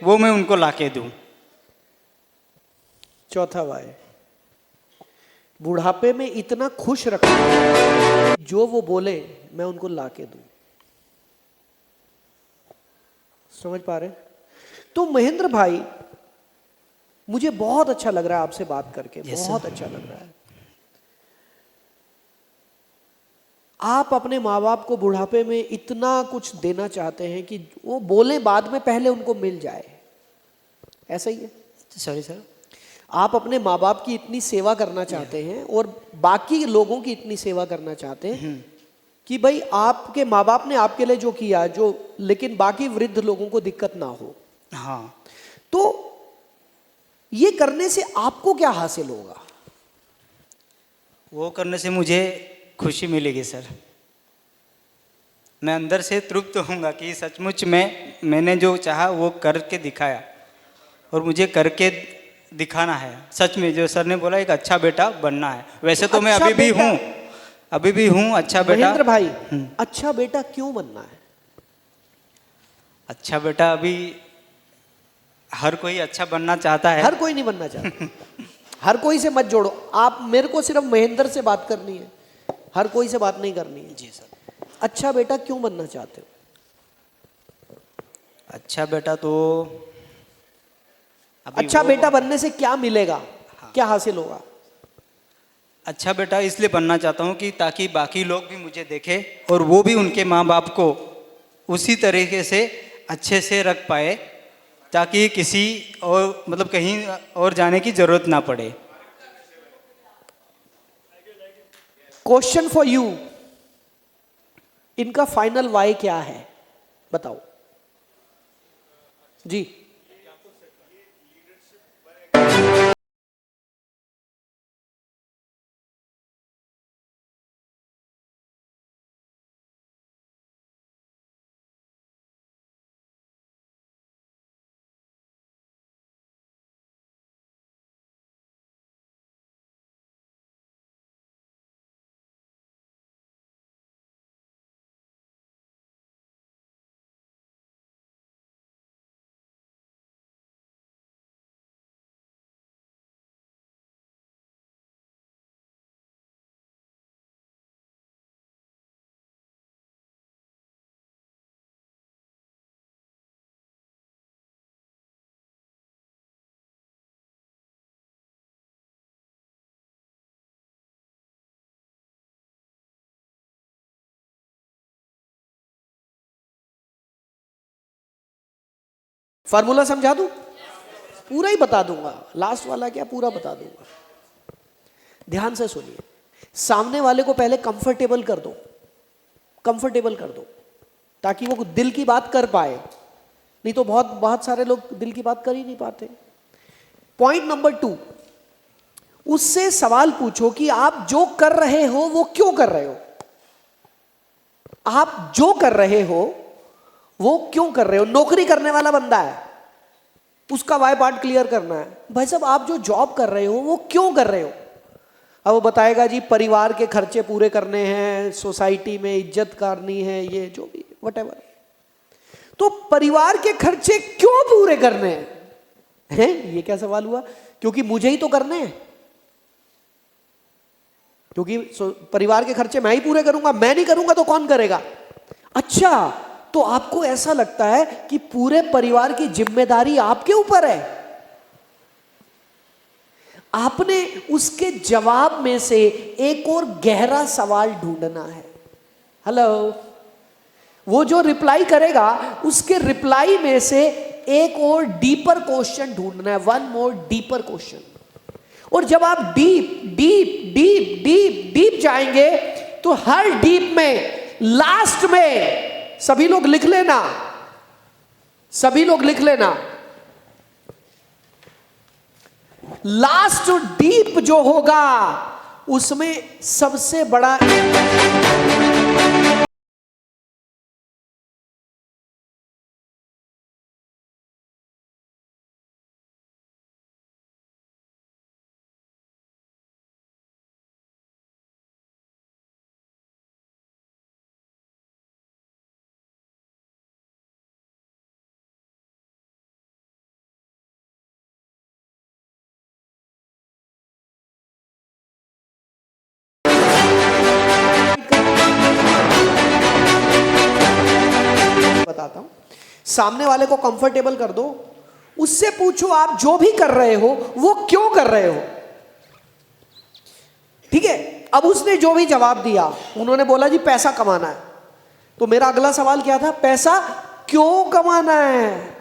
वो मैं उनको लाके दूं। चौथा वाय, बुढ़ापे में इतना खुश रखना जो वो बोले मैं उनको लाके दूं। समझ पा रहे? तो महेंद्र भाई, मुझे बहुत अच्छा लग रहा है आपसे बात करके, बहुत अच्छा लग रहा है। आप अपने माँ बाप को बुढ़ापे में इतना कुछ देना चाहते हैं कि वो बोले बाद में, पहले उनको मिल जाए। ऐसा ही है? Sorry sir. आप अपने माँ बाप की इतनी सेवा करना चाहते हैं और बाकी लोगों की इतनी सेवा करना चाहते हैं कि भाई आपके माँ बाप ने आपके लिए जो किया, जो, लेकिन बाकी वृद्ध लोगों को दिक्कत ना हो। हाँ। तो ये करने से आपको क्या हासिल होगा? वो करने से मुझे खुशी मिलेगी सर। मैं अंदर से तृप्त होऊंगा कि सचमुच में मैंने जो चाहा वो करके दिखाया, और मुझे करके दिखाना है। सच में जो सर ने बोला, एक अच्छा बेटा बनना है। वैसे तो मैं अच्छा अभी भी बेटा, हूँ, अभी भी हूँ अच्छा बेटा। महेंद्र भाई, अच्छा बेटा क्यों बनना है? अच्छा बेटा, अभी हर कोई अच्छा बनना चाहता है। हर कोई नहीं बनना चाहता। हर कोई से मत जोड़ो आप, मेरे को सिर्फ महेंद्र से बात करनी है, हर कोई से बात नहीं करनी है। जी सर। अच्छा बेटा क्यों बनना चाहते हो? अच्छा बेटा तो अभी अच्छा वो बेटा बनने से क्या मिलेगा? क्या हासिल होगा? अच्छा बेटा इसलिए बनना चाहता हूँ कि ताकि बाकी लोग भी मुझे देखें और वो भी उनके माँ बाप को उसी तरीके से अच्छे से रख पाए, ताकि किसी और मतलब कहीं और जाने की जरूरत ना पड़े। क्वेश्चन फॉर यू, इनका फाइनल वाई क्या है बताओ जी। फार्मूला समझा दूं? पूरा ही बता दूंगा, लास्ट वाला क्या, पूरा बता दूंगा। ध्यान से सुनिए। सामने वाले को पहले कंफर्टेबल कर दो, कंफर्टेबल कर दो, ताकि वो दिल की बात कर पाए। नहीं तो बहुत बहुत सारे लोग दिल की बात कर ही नहीं पाते। पॉइंट नंबर 2, उससे सवाल पूछो कि आप जो कर रहे हो वो क्यों कर रहे हो? आप जो कर रहे हो वो क्यों कर रहे हो? नौकरी करने वाला बंदा है, उसका वाई पार्ट क्लियर करना है। भाई साहब, आप जो जॉब कर रहे हो वो क्यों कर रहे हो? अब वो बताएगा जी परिवार के खर्चे पूरे करने हैं, सोसाइटी में इज्जत करनी है, ये जो भी वटेवर। तो परिवार के खर्चे क्यों पूरे करने हैं? ये क्या सवाल हुआ? क्योंकि मुझे ही तो करने हैं, क्योंकि परिवार के खर्चे मैं ही पूरे करूंगा, मैं नहीं करूंगा तो कौन करेगा? अच्छा, तो आपको ऐसा लगता है कि पूरे परिवार की जिम्मेदारी आपके ऊपर है? आपने उसके जवाब में से एक और गहरा सवाल ढूंढना है। हेलो, वो जो रिप्लाई करेगा उसके रिप्लाई में से एक और डीपर क्वेश्चन ढूंढना है, वन मोर डीपर क्वेश्चन। और जब आप deep deep deep deep deep जाएंगे तो हर डीप में लास्ट में, सभी लोग लिख लेना, सभी लोग लिख लेना, लास्ट डीप जो होगा उसमें सबसे बड़ा सामने वाले को कंफर्टेबल कर दो, उससे पूछो आप जो भी कर रहे हो वो क्यों कर रहे हो। ठीक है, अब उसने जो भी जवाब दिया, उन्होंने बोला जी पैसा कमाना है, तो मेरा अगला सवाल क्या था, पैसा क्यों कमाना है।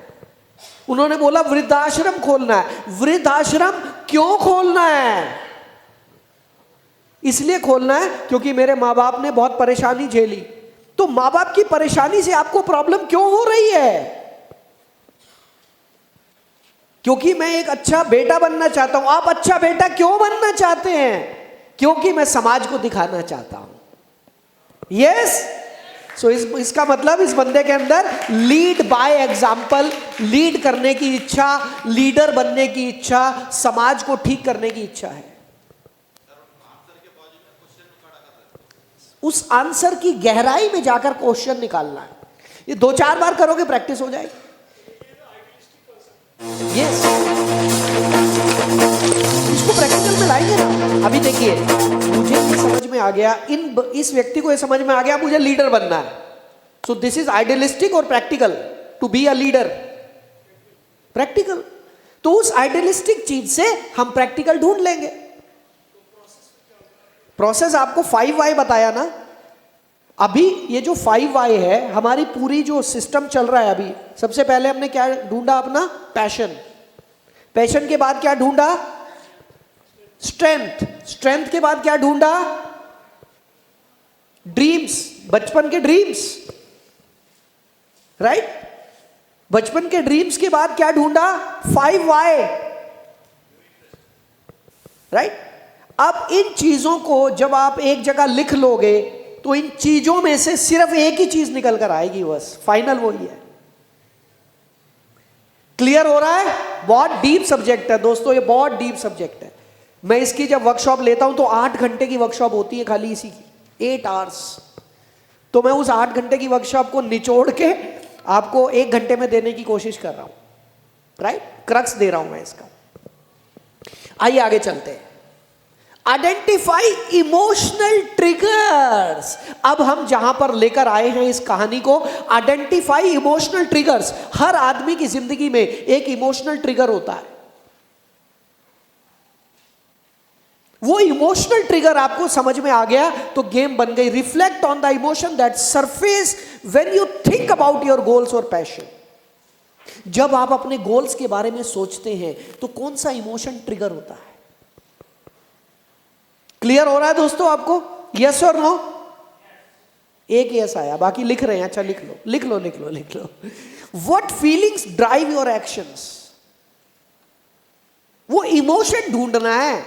उन्होंने बोला वृद्धाश्रम खोलना है, वृद्धाश्रम क्यों खोलना है। इसलिए खोलना है क्योंकि मेरे माँ बाप ने बहुत परेशानी झेली। तो माँ बाप की परेशानी से आपको प्रॉब्लम क्यों हो रही है? क्योंकि मैं एक अच्छा बेटा बनना चाहता हूं। आप अच्छा बेटा क्यों बनना चाहते हैं? क्योंकि मैं समाज को दिखाना चाहता हूं। यस, सो इसका मतलब इस बंदे के अंदर लीड बाय एग्जाम्पल, लीड करने की इच्छा, लीडर बनने की इच्छा, समाज को ठीक करने की इच्छा है। उस आंसर की गहराई में जाकर क्वेश्चन निकालना है। ये 2-4 बार करोगे प्रैक्टिस हो जाएगी। यस, इसको प्रैक्टिकल में लाएंगे ना। अभी देखिए, मुझे ये समझ में आ गया, इस व्यक्ति को ये समझ में आ गया मुझे लीडर बनना है। सो दिस इज आइडियलिस्टिक और practical. To be a leader, practical. तो उस आइडियलिस्टिक चीज से हम प्रैक्टिकल ढूंढ लेंगे। प्रोसेस आपको 5 वाई बताया ना। अभी ये जो 5 वाई है, हमारी पूरी जो सिस्टम चल रहा है, अभी सबसे पहले हमने क्या ढूंढा, अपना पैशन। पैशन के बाद क्या ढूंढा, स्ट्रेंथ। स्ट्रेंथ के बाद क्या ढूंढा, ड्रीम्स, बचपन के ड्रीम्स, राइट। बचपन के ड्रीम्स के बाद क्या ढूंढा, 5 वाई, राइट। अब इन चीजों को जब आप एक जगह लिख लोगे तो इन चीजों में से सिर्फ एक ही चीज निकल कर आएगी, बस फाइनल वही है। क्लियर हो रहा है? बहुत डीप सब्जेक्ट है दोस्तों, ये बहुत डीप सब्जेक्ट है। मैं इसकी जब वर्कशॉप लेता हूं तो 8 घंटे की वर्कशॉप होती है खाली इसी की, 8 आवर्स। तो मैं उस 8 घंटे की वर्कशॉप को निचोड़ के आपको 1 घंटे में देने की कोशिश कर रहा हूं, राइट। क्रक्स दे रहा हूं मैं इसका। आइए आगे चलते हैं। Identify emotional triggers. अब हम जहां पर लेकर आए हैं इस कहानी को, आइडेंटिफाई इमोशनल ट्रिगर्स। हर आदमी की जिंदगी में एक इमोशनल ट्रिगर होता है। वो इमोशनल ट्रिगर आपको समझ में आ गया तो गेम बन गई। Reflect on the emotion that surface when you think about your goals और पैशन। जब आप अपने गोल्स के बारे में सोचते हैं तो कौन सा इमोशन ट्रिगर होता है? क्लियर हो रहा है दोस्तों आपको? यस और नो? एक यस आया, बाकी लिख रहे हैं। अच्छा लिख लो, लिख लो, लिख लो, लिख लो। What feelings drive your actions. वो इमोशन ढूंढना है।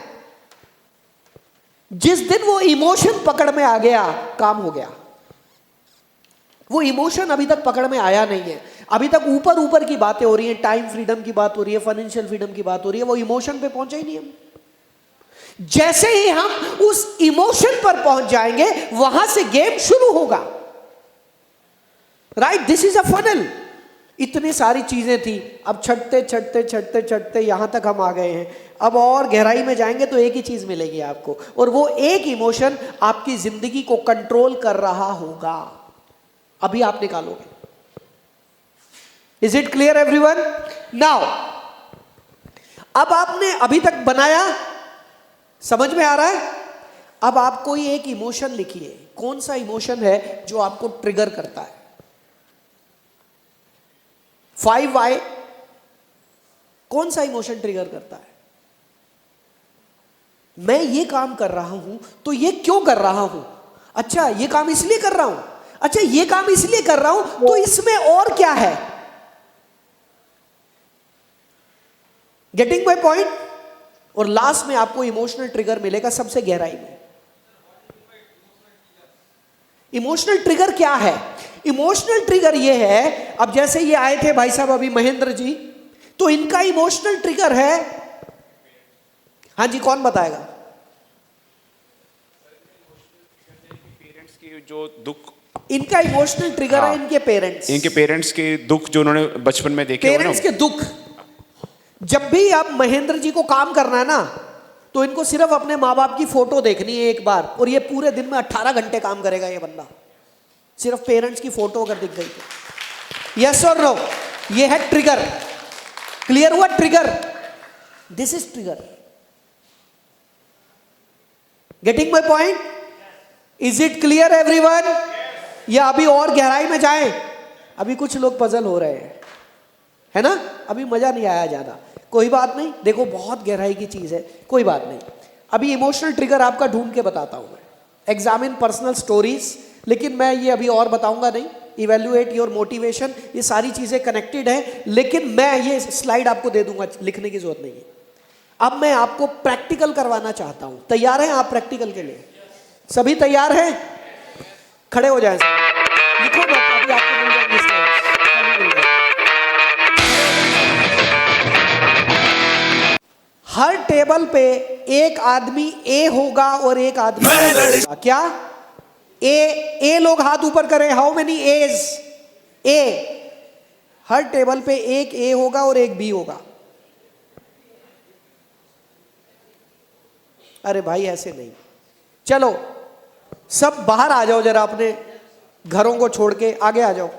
जिस दिन वो इमोशन पकड़ में आ गया, काम हो गया। वो इमोशन अभी तक पकड़ में आया नहीं है। अभी तक ऊपर ऊपर की बातें हो रही हैं, टाइम फ्रीडम की बात हो रही है, फाइनेंशियल फ्रीडम की बात हो रही है, वो इमोशन पे पहुंचे ही नहीं हम। जैसे ही हम उस इमोशन पर पहुंच जाएंगे, वहां से गेम शुरू होगा, right. This is a funnel. इतनी सारी चीजें थी, अब छटते छटते छटते छटते यहां तक हम आ गए हैं। अब और गहराई में जाएंगे तो एक ही चीज मिलेगी आपको, और वो एक इमोशन आपकी जिंदगी को कंट्रोल कर रहा होगा। अभी आप निकालोगे। Is it clear everyone? Now अब आपने अभी तक बनाया, समझ में आ रहा है? अब आप कोई एक इमोशन लिखिए। कौन सा इमोशन है जो आपको ट्रिगर करता है? 5 वाई कौन सा इमोशन ट्रिगर करता है? मैं ये काम कर रहा हूं तो ये क्यों कर रहा हूं? अच्छा ये काम इसलिए कर रहा हूं, अच्छा ये काम इसलिए कर रहा हूं, तो इसमें और क्या है? Getting my point? और लास्ट में आपको इमोशनल ट्रिगर मिलेगा सबसे गहराई में। इमोशनल ट्रिगर क्या है? इमोशनल ट्रिगर ये है, अब जैसे ये आए थे भाई साहब अभी महेंद्र जी, तो इनका इमोशनल ट्रिगर है, हाँ जी कौन बताएगा? पेरेंट्स की जो दुख, इनका इमोशनल ट्रिगर है इनके पेरेंट्स के दुख जो उन्होंने बचपन में देखे, पेरेंट्स के दुख। जब भी आप महेंद्र जी को काम करना है ना, तो इनको सिर्फ अपने माँ बाप की फोटो देखनी है एक बार, और ये पूरे दिन में 18 घंटे काम करेगा ये बंदा, सिर्फ पेरेंट्स की फोटो अगर दिख गई तो। यस और नो? ये है ट्रिगर। क्लियर हुआ? Trigger, this is trigger. Getting my point? Is it clear everyone? या अभी और गहराई में जाएं? अभी कुछ लोग पजल हो रहे हैं, है ना? अभी मजा नहीं आया ज्यादा, कोई बात नहीं। देखो बहुत गहराई की चीज है, कोई बात नहीं। अभी इमोशनल ट्रिगर आपका ढूंढ के बताता हूं मैं। एग्जामिन पर्सनल स्टोरीज, लेकिन मैं ये अभी और बताऊंगा नहीं। इवेल्युएट योर मोटिवेशन, ये सारी चीजें कनेक्टेड है, लेकिन मैं ये स्लाइड आपको दे दूंगा, लिखने की जरूरत नहीं है। अब मैं आपको प्रैक्टिकल करवाना चाहता हूं। तैयार हैं आप प्रैक्टिकल के लिए? सभी तैयार हैं? खड़े हो जाएं। लिखो मत, अभी आपको मिल जाएंगे स्लाइड्स। हर टेबल पे एक आदमी ए होगा और एक आदमी होगा। क्या? ए लोग हाथ ऊपर करें। How many age? ए। हर टेबल पे एक ए होगा और एक बी होगा। अरे भाई ऐसे नहीं। चलो सब बाहर आ जाओ जरा, अपने घरों को छोड़ के आगे आ जाओ।